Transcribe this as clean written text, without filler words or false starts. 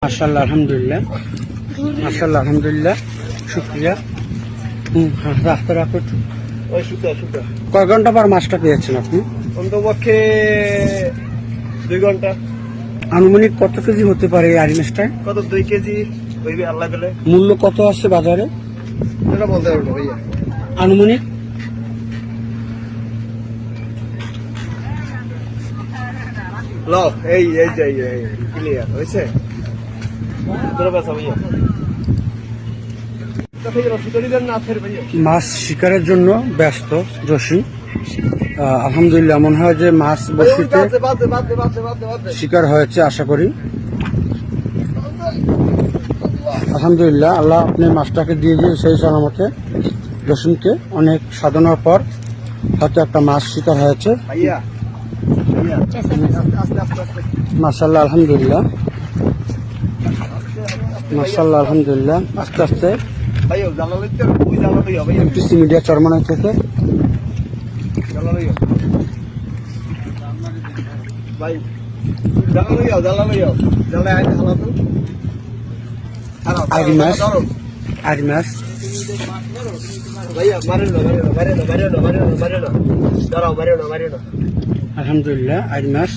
মাশাআল্লাহ আলহামদুলিল্লাহ, মাশাআল্লাহ আলহামদুলিল্লাহ, শুক্রিয়া। রাখতে রাখো। কয় ঘন্টা পর মাছটা পেয়েছেন আপনি? অন্তপক্ষে 2 ঘন্টা। আনুমানিক কত কেজি হতে পারে এই আড়ি মাছটা? কত 2 কেজি হইবে আল্লাহ পেলে। মূল্য কত আছে বাজারে এটা বলতে পারবো না ভাইয়া। আনুমানিক? ল এই এই যে ক্লিয়ার হয়েছে। তোরা বাসা ভাইয়া। মাছ শিকারের জন্য ব্যস্ত জসিম। আলহামদুলিল্লাহ, মনে হয় যে মাছ বসিতে শিকার হয়েছে আশা করি। আলহামদুলিল্লাহ, আল্লাহ আপনি মাছটাকে দিয়ে দিয়ে সেই সালামতে জসিমকে অনেক সাধনার পর হয়তো একটা মাছ শিকার হয়েছে। মাশাআল্লাহ আলহামদুলিল্লাহ, মাশাআল্লাহ আলহামদুলিল্লাহ। আস্তে আস্তে এমটিসি মিডিয়া চরমনাই থেকে আড়ি মাছ, আড়ি মাছ। আলহামদুলিল্লাহ, আড়ি মাছ।